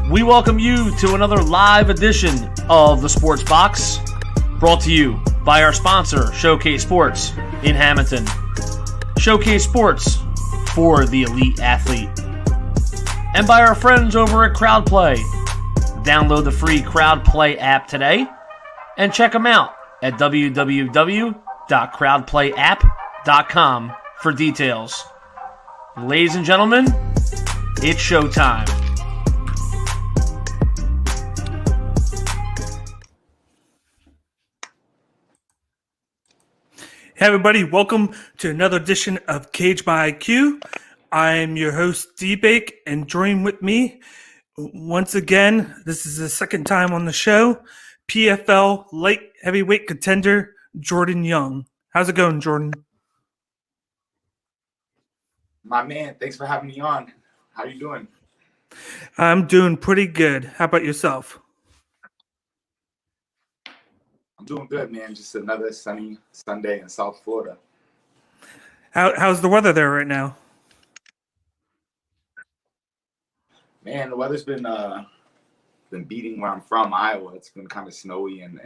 We welcome you to another live edition of the Sports Box, brought to you by our sponsor, Showcase Sports in Hamilton. Showcase Sports for the elite athlete. And by our friends over at CrowdPlay. Download the free CrowdPlay app today and check them out at www.crowdplayapp.com for details. Ladies and gentlemen, it's showtime. Hey everybody, welcome to another edition of Cage by IQ. I'm your host D-Bake, and join with me once again, this is the second time on the show, PFL light heavyweight contender Jordan Young. How's it going, Jordan? My man, thanks for having me on. How you doing? I'm doing pretty good. How about yourself? I'm doing good, man. Just another sunny Sunday in South Florida. How's the weather there right now? Man, the weather's been beating where I'm from, Iowa. It's been kind of snowy and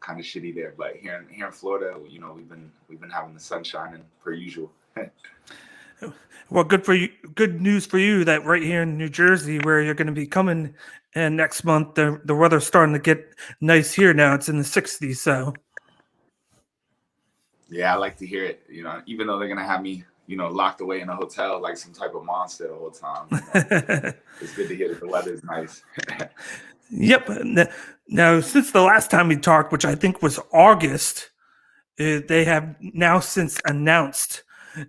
kind of shitty there. But here in Florida, you know, we've been having the sun shining per usual. Well, good for you. Good news for you that right here in New Jersey, where you're going to be coming, and next month the weather's starting to get nice here now. It's in the 60s, so. Yeah, I like to hear it. You know, even though they're gonna have me, you know, locked away in a hotel like some type of monster the whole time. You know? It's good to hear that the weather's nice. Yep. Now, since the last time we talked, which I think was August, they have now since announced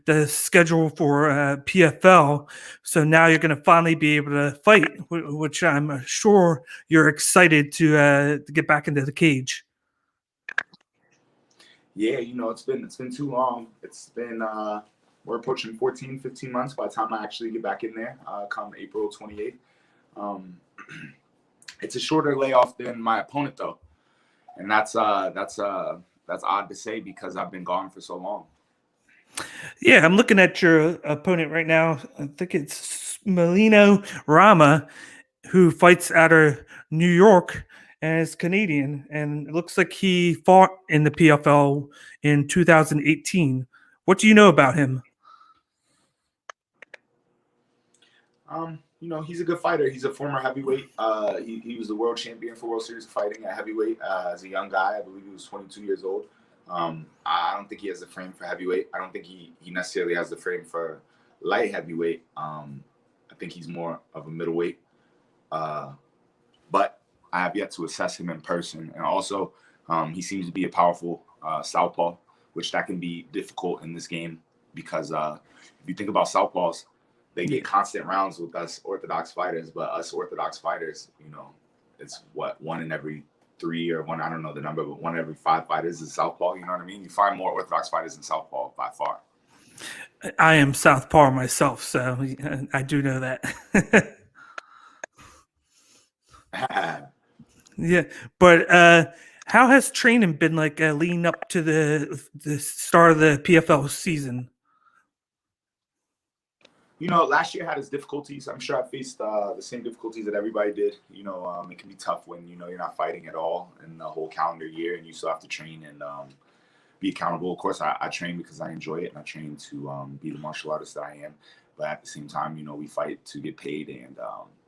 the schedule for PFL. So now you're going to finally be able to fight, which I'm sure you're excited to get back into the cage. Yeah, you know, it's been too long. It's been we're approaching 14, 15 months by the time I actually get back in there, come April 28th. It's a shorter layoff than my opponent though. And that's odd to say because I've been gone for so long. Yeah, I'm looking at your opponent right now. I think it's Melino Rama, who fights out of New York and is Canadian. And it looks like he fought in the PFL in 2018. What do you know about him? You know, he's a good fighter. He's a former heavyweight. He was the world champion for World Series of Fighting at heavyweight as a young guy. I believe he was 22 years old. I don't think he has the frame for heavyweight. I don't think he necessarily has the frame for light heavyweight. I think he's more of a middleweight. But I have yet to assess him in person. And also, he seems to be a powerful southpaw, which that can be difficult in this game because if you think about southpaws, they get constant rounds with us orthodox fighters. But us orthodox fighters, you know, it's one in every 3 or one, I don't know the number, but 1 in every 5 fighters is southpaw. You know what I mean? You find more orthodox fighters in southpaw by far. I am southpaw myself, so I do know that. Yeah, but how has training been like leading up to the start of the PFL season? You know, last year had its difficulties. I'm sure I faced the same difficulties that everybody did. You know, it can be tough when, you know, you're not fighting at all in the whole calendar year and you still have to train and be accountable. Of course, I train because I enjoy it and I train to be the martial artist that I am. But at the same time, you know, we fight to get paid and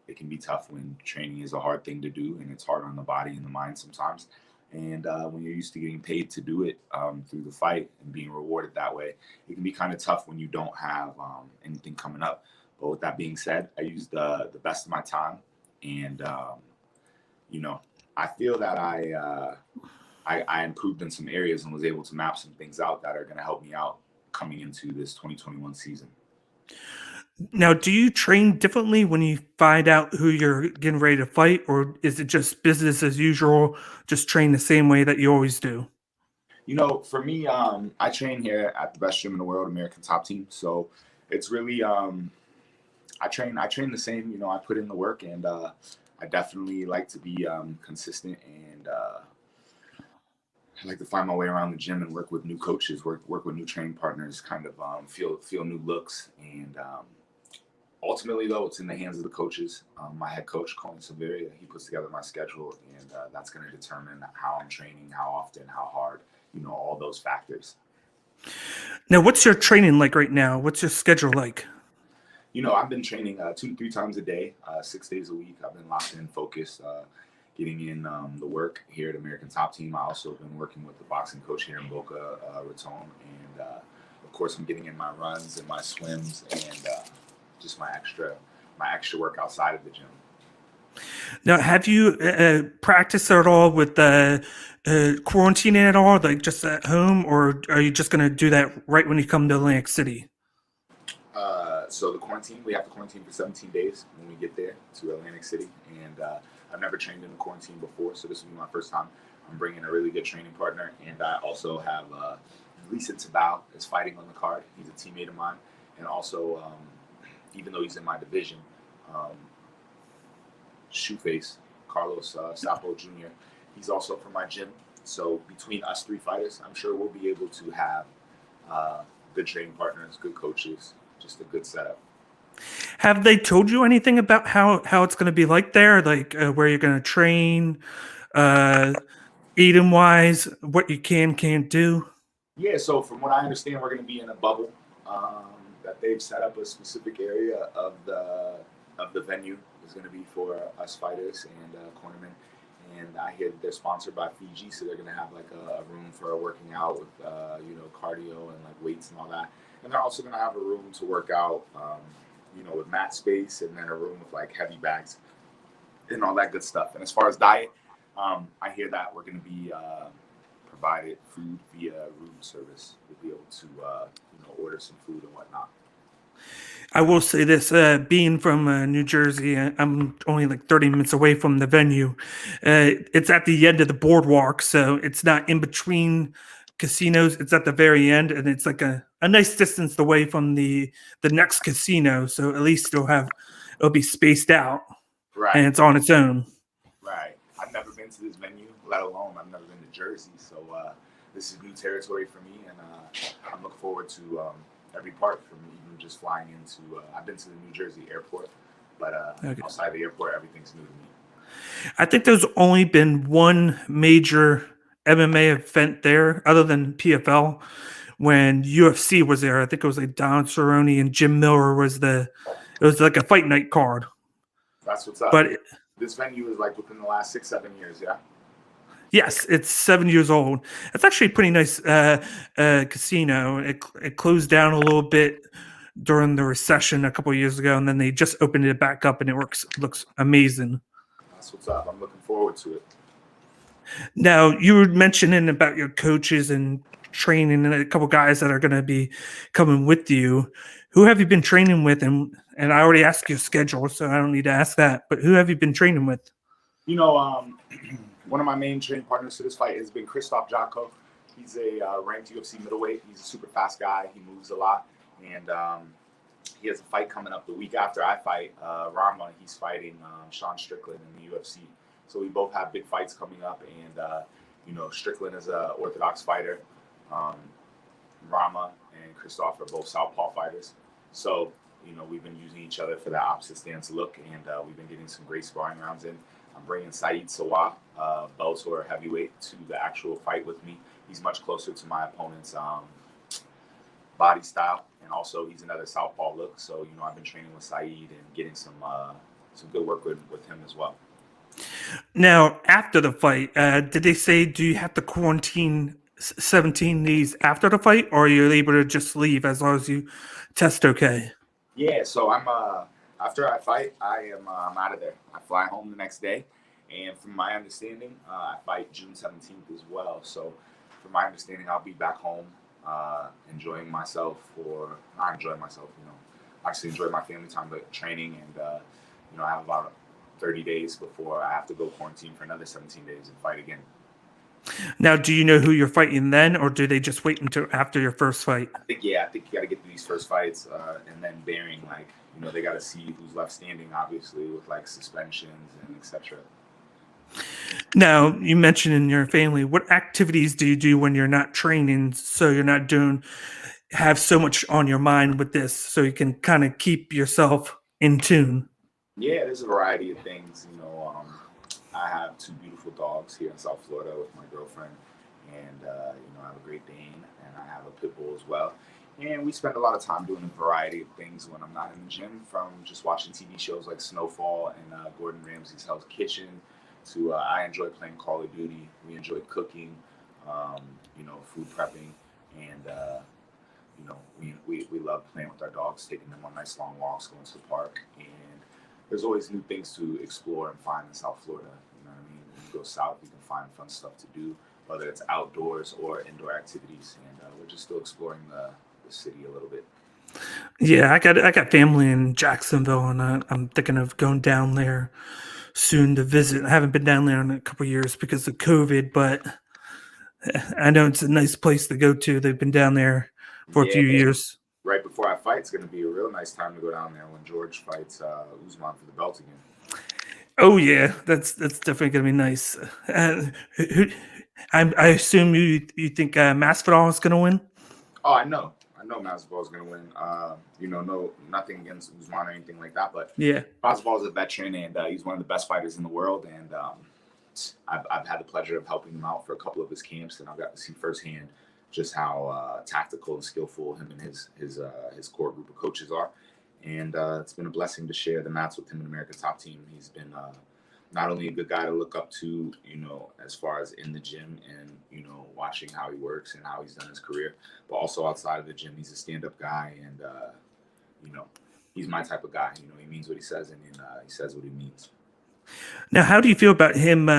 it can be tough when training is a hard thing to do and it's hard on the body and the mind sometimes. And when you're used to getting paid to do it through the fight and being rewarded that way, it can be kind of tough when you don't have anything coming up. But with that being said, I used the best of my time. And, you know, I feel that I improved in some areas and was able to map some things out that are going to help me out coming into this 2021 season. Now, do you train differently when you find out who you're getting ready to fight, or is it just business as usual, just train the same way that you always do? You know, for me, I train here at the best gym in the world, American Top Team. So it's really, I train the same. You know, I put in the work, and I definitely like to be consistent, and I like to find my way around the gym and work with new coaches, work with new training partners, kind of feel new looks, and Ultimately, though, it's in the hands of the coaches. My head coach, Colin Severia, he puts together my schedule, and that's going to determine how I'm training, how often, how hard, all those factors. Now, what's your training like right now? What's your schedule like? I've been training 2 to 3 times a day, 6 days a week. I've been locked in, focused, getting in the work here at American Top Team. I also have been working with the boxing coach here in Boca Raton, and of course, I'm getting in my runs and my swims and just my extra work outside of the gym. Now, have you practiced at all with quarantining at all, like just at home, or are you just going to do that right when you come to Atlantic City? So the quarantine, we have to quarantine for 17 days when we get there to Atlantic City, and I've never trained in a quarantine before, so this will be my first time. I'm bringing a really good training partner, and I also have Lisa Tabao is fighting on the card. He's a teammate of mine, and also even though he's in my division, Shoeface, Carlos Sapo Jr., he's also from my gym. So between us 3 fighters, I'm sure we'll be able to have good training partners, good coaches, just a good setup. Have they told you anything about how it's going to be like there, like where you're going to train, eating wise, what you can't do? Yeah, so from what I understand, we're going to be in a bubble that they've set up. A specific area of the venue is going to be for us fighters and cornermen. And I hear they're sponsored by Fiji, so they're going to have like a room for working out with cardio and like weights and all that. And they're also going to have a room to work out, with mat space, and then a room with like heavy bags and all that good stuff. And as far as diet, I hear that we're going to be provided food via room service. We'll be able to order some food and whatnot. I will say this, being from New Jersey, I'm only like 30 minutes away from the venue. It's at the end of the boardwalk, so it's not in between casinos. It's at the very end, and it's like a nice distance away from the next casino, so at least it'll be spaced out, right? And it's on its own. Right. I've never been to this venue, let alone I've never been to Jersey, so this is new territory for me, and I'm looking forward to every part from even just flying into. I've been to the New Jersey airport, but outside the airport, everything's new to me. I think there's only been one major MMA event there, other than PFL, when UFC was there. I think it was like Don Cerrone and Jim Miller it was like a fight night card. That's what's up. But this venue is like within the last 6-7 years, yeah? Yes, it's 7 years old. It's actually a pretty nice casino. It closed down a little bit during the recession a couple of years ago, and then they just opened it back up, and it looks amazing. That's what's up. I'm looking forward to it. Now, you were mentioning about your coaches and training and a couple guys that are going to be coming with you. Who have you been training with? And I already asked your schedule, so I don't need to ask that. But who have you been training with? One of my main training partners for this fight has been Christoph Jocko. He's a ranked UFC middleweight. He's a super fast guy. He moves a lot. And he has a fight coming up the week after I fight Rama. He's fighting Sean Strickland in the UFC. So we both have big fights coming up. And, Strickland is an orthodox fighter. Rama and Christoph are both southpaw fighters. So, we've been using each other for that opposite stance look. And we've been getting some great sparring rounds in. I'm bringing Saeed Sawah, Bellator heavyweight, to the actual fight with me. He's much closer to my opponent's body style, and also he's another southpaw look. So, I've been training with Saeed and getting some good work with him as well. Now, after the fight, did they say, do you have to quarantine 17 days after the fight, or are you able to just leave as long as you test okay? Yeah, so I'm after I fight, I'm out of there. I fly home the next day, and from my understanding, I fight June 17th as well. So, from my understanding, I'll be back home, enjoying myself, actually enjoy my family time, but training, and I have about 30 days before I have to go quarantine for another 17 days and fight again. Now, do you know who you're fighting then, or do they just wait until after your first fight? I think you got to get through these first fights, and then bearing they got to see who's left standing, obviously, with like suspensions and etc. Now, you mentioned in your family, what activities do you do when you're not training, so you're not have so much on your mind with this, so you can kind of keep yourself in tune? Yeah, there's a variety of things. I have two beautiful dogs here in South Florida with my girlfriend, and I have a Great Dane, and I have a pit bull as well. And we spend a lot of time doing a variety of things when I'm not in the gym, from just watching TV shows like Snowfall and Gordon Ramsay's Hell's Kitchen to I enjoy playing Call of Duty. We enjoy cooking, food prepping, and we love playing with our dogs, taking them on nice long walks, going to the park, and there's always new things to explore and find in South Florida. You know what I mean? When you go south, you can find fun stuff to do, whether it's outdoors or indoor activities, and we're just still exploring the city a little bit. Yeah, I got family in Jacksonville, and I'm thinking of going down there soon to visit. I haven't been down there in a couple of years because of COVID, but I know it's a nice place to go to. They've been down there for a Yeah, few years. right before I fight, it's going to be a real nice time to go down there when George fights Usman for the belt again. Oh yeah, that's definitely gonna be nice. I assume you think Masvidal is gonna win. Oh, I know Masvidal is going to win. No, nothing against Usman or anything like that, but Yeah, Masvidal is a veteran, and he's one of the best fighters in the world, and I've had the pleasure of helping him out for a couple of his camps, and I've got to see firsthand just how tactical and skillful him and his core group of coaches are. And it's been a blessing to share the mats with him in America's Top Team. He's been not only a good guy to look up to, as far as in the gym and, watching how he works and how he's done his career, but also outside of the gym. He's a stand-up guy, and, he's my type of guy. He means what he says, and he says what he means. Now, how do you feel about him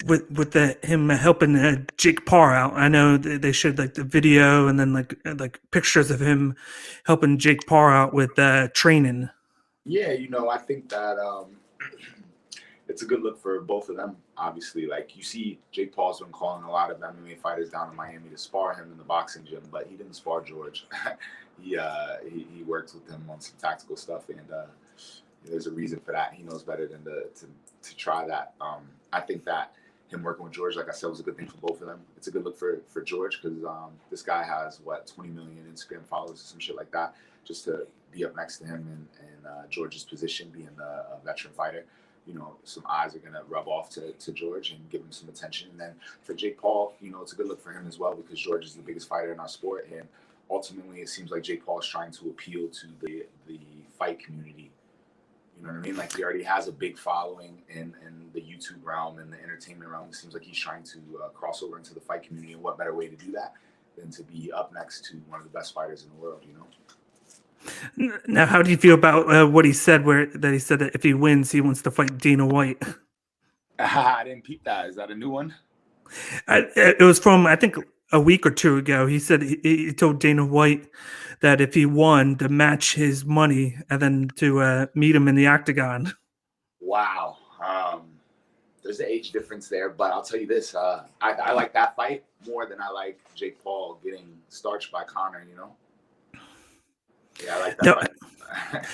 with him helping Jake Paul out? I know they showed like the video and then like pictures of him helping Jake Paul out with training. Yeah, I think that it's a good look for both of them. Obviously, like you see, Jake Paul's been calling a lot of MMA fighters down in Miami to spar him in the boxing gym, but he didn't spar George. he worked with him on some tactical stuff, and there's a reason for that. He knows better than to try that. I think that him working with George, like I said, was a good thing for both of them. It's a good look for George because this guy has 20 million Instagram followers or some shit like that. Just to be up next to him in George's position, being a veteran fighter, some eyes are gonna rub off to George and give him some attention. And then for Jake Paul, it's a good look for him as well because George is the biggest fighter in our sport, and ultimately it seems like Jake Paul is trying to appeal to the fight community. You know what I mean? Like he already has a big following in the YouTube realm and the entertainment realm. It seems like he's trying to cross over into the fight community. And what better way to do that than to be up next to one of the best fighters in the world, Now, how do you feel about what he said, that he said that if he wins, he wants to fight Dana White? I didn't peep that. Is that a new one? It was from, I think, a week or two ago. He said he told Dana White that if he won, to match his money and then to meet him in the octagon. Wow. There's an age difference there, but I'll tell you this. I like that fight more than I like Jake Paul getting starched by Conor, Yeah, I like that fight.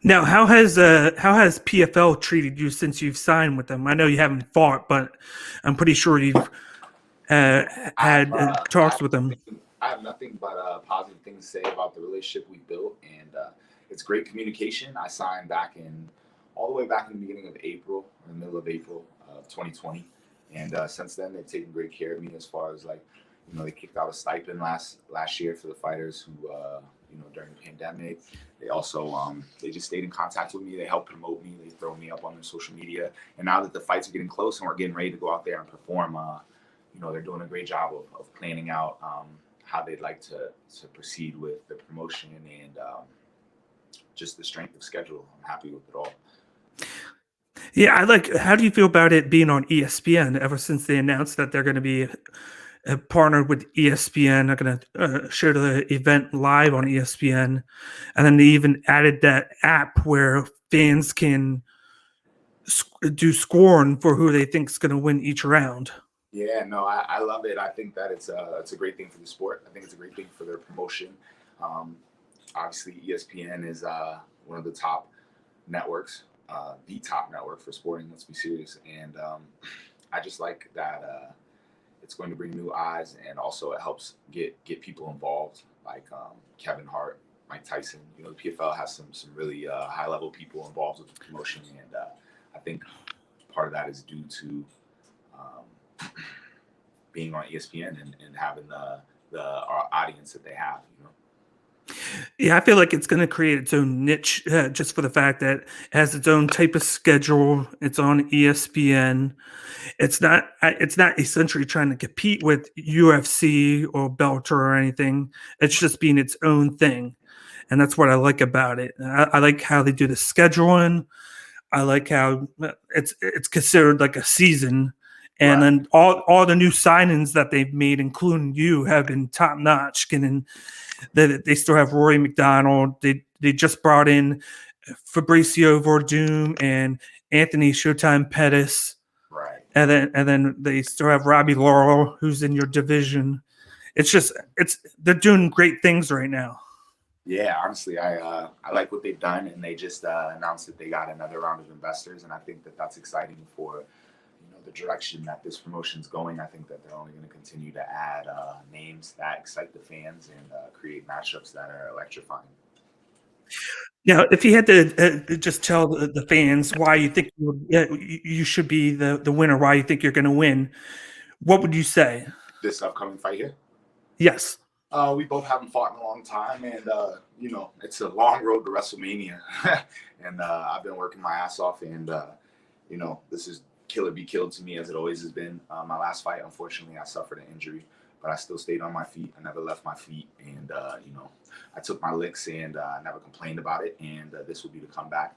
Now, how has PFL treated you since you've signed with them? I know you haven't fought, but I'm pretty sure you've had talks with them. I have nothing but positive things to say about the relationship we built, and it's great communication. I signed all the way back in the beginning of April, in the middle of April of 2020, and since then they've taken great care of me as far as they kicked out a stipend last year for the fighters who during the pandemic. They also they just stayed in contact with me. They helped promote me. They throw me up on their social media, and now that the fights are getting close and we're getting ready to go out there and perform, they're doing a great job of planning out how they'd like to proceed with the promotion and just the strength of schedule. I'm happy with it all. Yeah, how do you feel about it being on ESPN ever since they announced that they're going to be partnered with ESPN? They're going to show the event live on ESPN. And then they even added that app where fans can do scoring for who they think is going to win each round. Yeah, no, I love it. I think that it's a great thing for the sport. I think it's a great thing for their promotion. Obviously, ESPN is one of the top networks, the top network for sporting. Let's be serious. And I just like that it's going to bring new eyes, and also it helps get people involved, like Kevin Hart Mike Tyson. You know, the PFL has some really high level people involved with the promotion, and I think part of that is due to being on ESPN and having the audience that they have. You know. Yeah, I feel like it's going to create its own niche just for the fact that it has its own type of schedule. It's on ESPN. It's not essentially trying to compete with UFC or Bellator or anything. It's just being its own thing, and that's what I like about it. I like how they do the scheduling. I like how it's considered like a season, and Right. then all the new signings that they've made, including you, have been top notch. And they still have Rory McDonald. They just brought in Fabricio Verdum and Anthony Showtime Pettis. Right. And then they still have Robbie Laurel, who's in your division. They're doing great things right now. Yeah, honestly, I like what they've done, and they just announced that they got another round of investors, and I think that that's exciting for the direction that this promotion's going. I think that they're only going to continue to add names that excite the fans and create matchups that are electrifying. Now, if you had to just tell the fans why you think you should be the winner, why you think you're going to win, what would you say? This upcoming fight here, Yes. we both haven't fought in a long time, and it's a long road to WrestleMania, and I've been working my ass off, and this is kill or be killed to me, as it always has been. My last fight, unfortunately, I suffered an injury, but I still stayed on my feet. I never left my feet, and I took my licks, and I never complained about it. And this will be the comeback.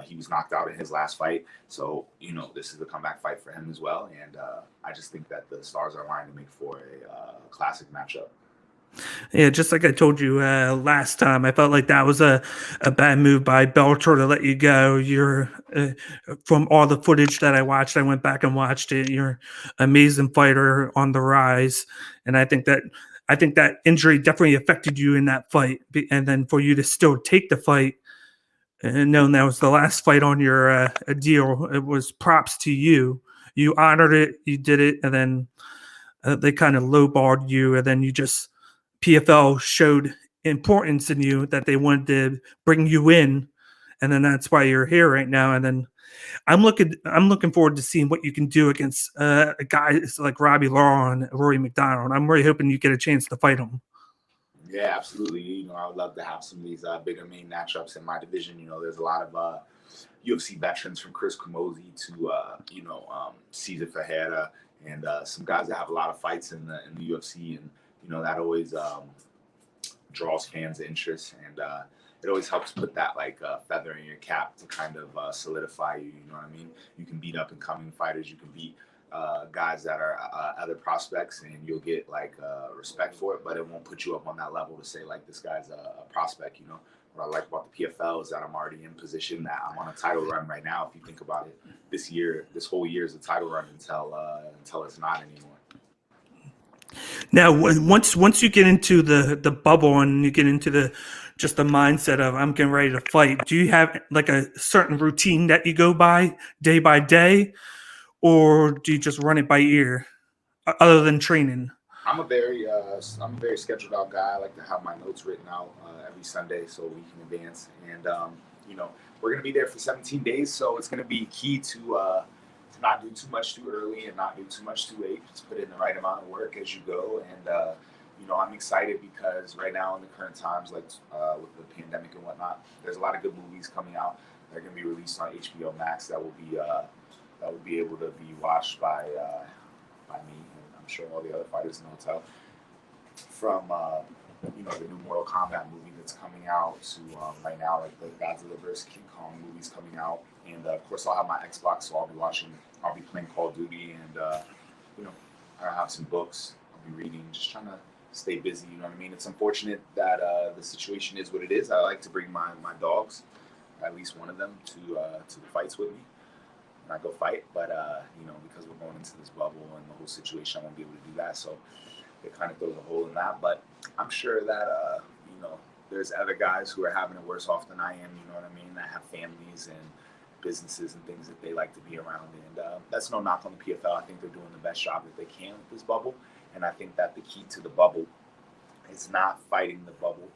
He was knocked out in his last fight, so this is the comeback fight for him as well. And I just think that the stars are aligned to make for a classic matchup. Yeah, just like I told you last time, I felt like that was a bad move by Bellator to let you go. You're from all the footage that I watched, I went back and watched it. You're an amazing fighter on the rise, and I think that injury definitely affected you in that fight. And then for you to still take the fight, and knowing that was the last fight on your deal, it was props to you. You honored it, you did it, and then they kind of lowballed you, and then you just PFL showed importance in you that they wanted to bring you in, and then that's why you're here right now. And then I'm looking forward to seeing what you can do against guys like Robbie Law and Rory McDonald. I'm really hoping you get a chance to fight them. Yeah, absolutely. I would love to have some of these bigger main matchups in my division. There's a lot of UFC veterans from Chris Camozzi to Cesar Ferreira, and some guys that have a lot of fights in the UFC, and that always draws fans' interest, and it always helps put that feather in your cap to kind of solidify you. You know what I mean? You can beat up and coming fighters. You can beat guys that are other prospects, and you'll get respect for it, but it won't put you up on that level to say this guy's a prospect. What I like about the PFL is that I'm already in position, that I'm on a title run right now. If you think about it, this whole year is a title run until it's not anymore. Now, once you get into the bubble and you get into the mindset of I'm getting ready to fight, do you have a certain routine that you go by day, or do you just run it by ear, other than training? I'm a very scheduled out guy. I like to have my notes written out every Sunday so we can advance. And we're gonna be there for 17 days, so it's gonna be key to not do too much too early and not do too much too late. Just put in the right amount of work as you go. And I'm excited because right now in the current times, with the pandemic and whatnot, there's a lot of good movies coming out. They're gonna be released on HBO Max that will be able to be watched by me. I'm sure all the other fighters in the hotel. From the new Mortal Kombat movie that's coming out to right now, the Godzilla vs. King Kong movies coming out, and of course I'll have my Xbox, so I'll be playing Call of Duty, and I'll have some books I'll be reading, just trying to stay busy. You know what I mean? It's unfortunate that the situation is what it is. I like to bring my dogs, at least one of them, to the fights with me. And I go fight, but because we're going into this bubble and the whole situation, I won't be able to do that. So it kind of throws a hole in that. But I'm sure that there's other guys who are having it worse off than I am. You know what I mean? That have families and businesses and things that they like to be around. And that's no knock on the PFL. I think they're doing the best job that they can with this bubble. And I think that the key to the bubble is not fighting the bubble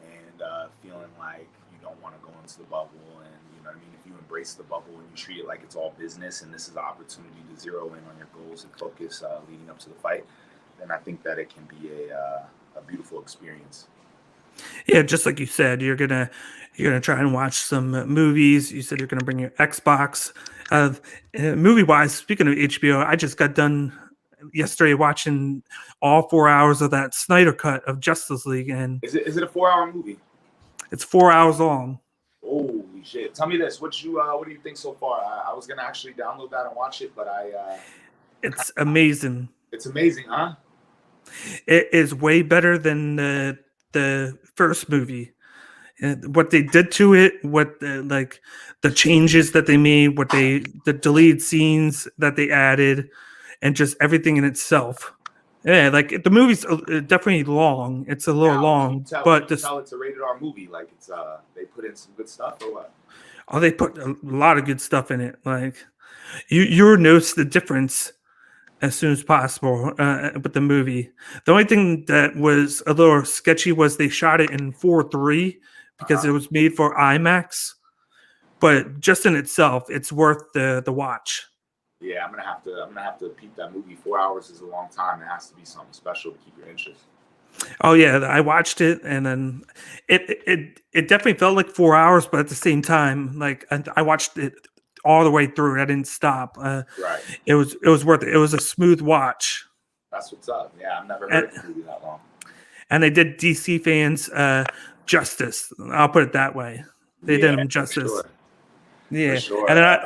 and and feeling like you don't want to go into the bubble, and you know what I mean, if you embrace the bubble and you treat it like it's all business and this is an opportunity to zero in on your goals and focus leading up to the fight, then I think that it can be a beautiful experience. Yeah, just like you said, you're gonna try and watch some movies. You said you're gonna bring your Xbox. Movie wise, speaking of HBO, I just got done yesterday watching all 4 hours of that Snyder cut of Justice League, and Is it a 4 hour movie? it's 4 hours long. Holy shit! Tell me this: what do you think so far? I was gonna actually download that and watch it, but It's amazing. it's amazing, huh? It is way better than the first movie. And what they did to it, like the changes that they made, the deleted scenes that they added, and just everything in itself. Yeah, like the movie's definitely long. It's a little long, but tell it's a rated R movie. Like it's they put in some good stuff or what? oh, they put a lot of good stuff in it. Like you'll notice the difference as soon as possible with the movie. The only thing that was a little sketchy was they shot it in 4:3 because it was made for IMAX. But just in itself, it's worth the watch. Yeah, I'm gonna have to peep that movie. 4 hours is a long time. It has to be something special to keep your interest. Oh yeah, I watched it, and then it definitely felt like 4 hours, but at the same time, like I watched it all the way through. I didn't stop. Right. It was worth it. It was a smooth watch. That's what's up. Yeah, I've never heard of a movie that long. And they did DC fans justice. I'll put it that way. They did them justice. Sure. Yeah. For sure. And then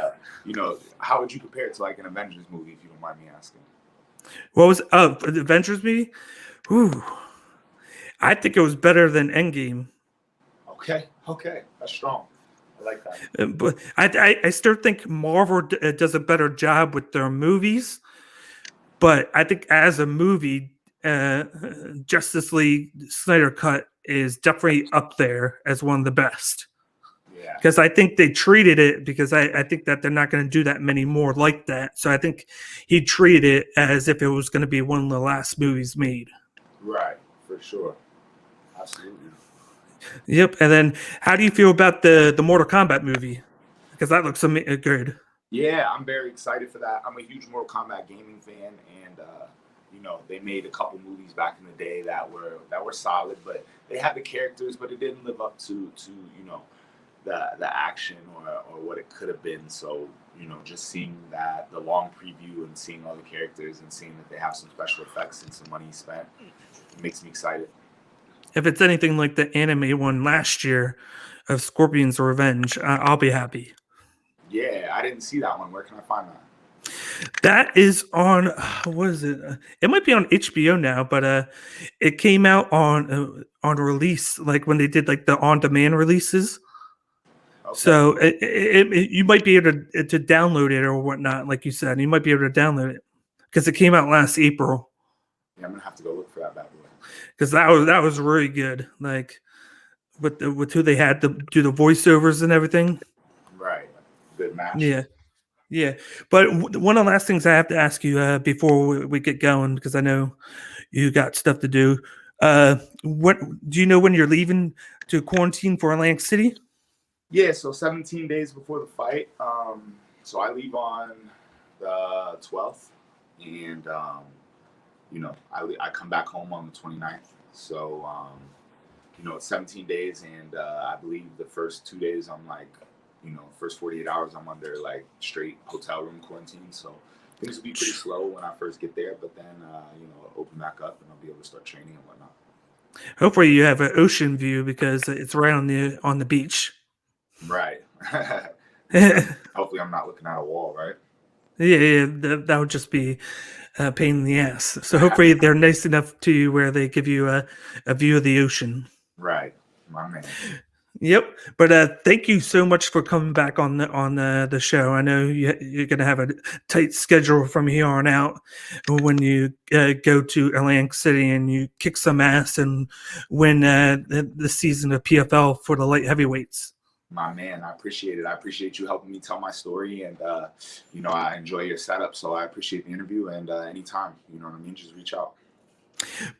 you know, how would you compare it to like an Avengers movie, if you don't mind me asking? what was the Avengers movie? Ooh. I think it was better than Endgame. Okay, that's strong. I like that. But I still think Marvel does a better job with their movies. But I think as a movie, Justice League Snyder Cut is definitely up there as one of the best. Yeah. Because I think they treated it, because I think that they're not going to do that many more like that. So I think he treated it as if it was going to be one of the last movies made. Right, for sure. Absolutely. Yep. And then how do you feel about the Mortal Kombat movie? Because that looks good. Yeah, I'm very excited for that. I'm a huge Mortal Kombat gaming fan, and you know, they made a couple movies back in the day that were solid, but they had the characters, but it didn't live up to you know, the action or what it could have been. So, you know, just seeing that, the long preview, and seeing all the characters and seeing that they have some special effects and some money spent, it makes me excited. If it's anything like the anime one last year of Scorpion's Revenge, I'll be happy. Yeah, I didn't see that one. Where can I find that? That is on, what is it? It might be on HBO now, but it came out on release, like when they did like the on-demand releases. Okay. So you might be able to download it or whatnot, like you said. You might be able to download it because it came out last April. Yeah, I'm gonna have to go look for that bad boy. Because that was really good. Like with who they had to do the voiceovers and everything. Right. Good match. Yeah. Yeah. But one of the last things I have to ask you before we get going, because I know you got stuff to do. What do you know when you're leaving to quarantine for Atlantic City? Yeah, so 17 days before the fight. So I leave on the 12th, and you know, I come back home on the 29th. So you know, it's 17 days, and I believe the first 2 days I'm like, you know, first 48 hours I'm under like straight hotel room quarantine. So things will be pretty slow when I first get there, but then you know, it'll open back up and I'll be able to start training and whatnot. Hopefully you have an ocean view because it's right on the beach. Right. Hopefully I'm not looking at a wall, right? Yeah, that would just be a pain in the ass. So hopefully they're nice enough to you where they give you a view of the ocean. Right, my man. Yep. But thank you so much for coming back on the show. I know you're going to have a tight schedule from here on out when you go to Atlantic City and you kick some ass and win the season of PFL for the light heavyweights. My man, I appreciate it. I appreciate you helping me tell my story, and you know, I enjoy your setup, so I appreciate the interview. And anytime, you know what I mean, just reach out.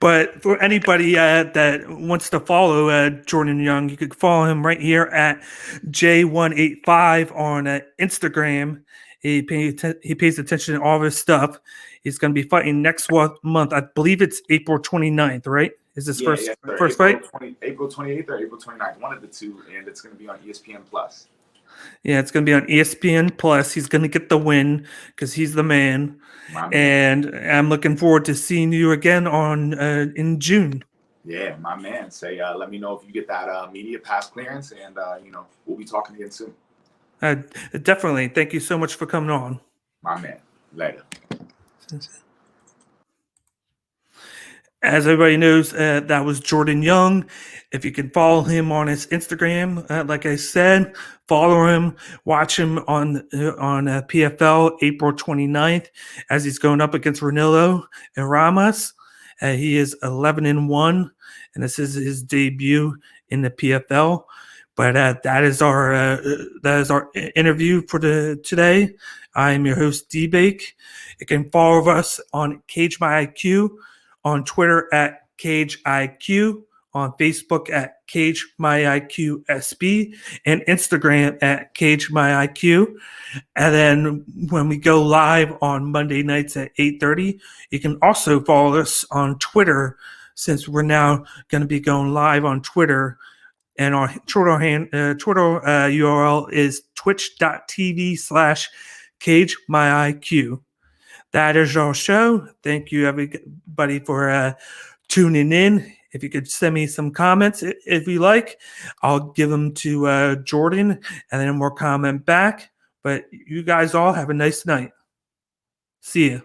But for anybody that wants to follow Jordan Young, you could follow him right here at J185 on Instagram. He pays attention to all of his stuff. He's going to be fighting next month. I believe it's April 29th, right? Is this first fight? April 28th or April 29th, one of the two, and it's going to be on ESPN Plus. Yeah, it's going to be on ESPN Plus. He's going to get the win because he's the man. And I'm looking forward to seeing you again in June. Yeah, my man. Say, let me know if you get that media pass clearance, and we'll be talking again soon. Definitely. Thank you so much for coming on. My man. Later. As everybody knows, that was Jordan Young. If you can follow him on his Instagram, like I said, follow him, watch him on PFL April 29th as he's going up against Ranillo and Ramos. He is 11-1, and this is his debut in the PFL. But that is our interview for today. I am your host, D-Bake. You can follow us on Cage My IQ, on Twitter at Cage IQ, on Facebook at Cage My IQ SB, and Instagram at Cage My IQ. And then when we go live on Monday nights at 8:30, you can also follow us on Twitter, since we're now going to be going live on Twitter. And our Twitter URL is twitch.tv/CageMyIQ. That is our show. Thank you, everybody, for tuning in. If you could send me some comments, if you like, I'll give them to Jordan, and then we'll comment back. But you guys all have a nice night. See ya.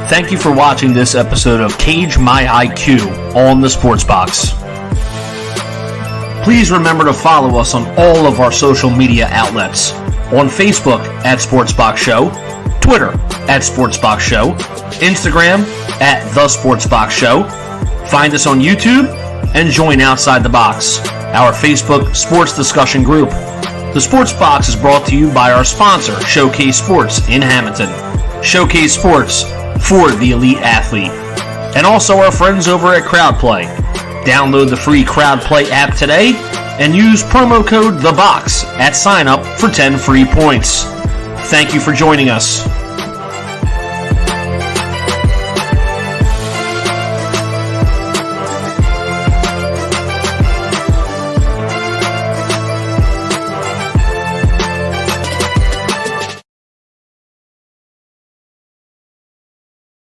Thank you for watching this episode of Cage My IQ on the Sports Box. Please remember to follow us on all of our social media outlets. On Facebook at Sportsbox Show, Twitter at Sportsbox Show, Instagram at The Sportsbox Show. Find us on YouTube and join Outside the Box, our Facebook sports discussion group. The Sports Box is brought to you by our sponsor, Showcase Sports in Hamilton. Showcase Sports for the elite athlete. And also our friends over at CrowdPlay. Download the free CrowdPlay app today and use promo code THEBOX at sign up for 10 free points. Thank you for joining us.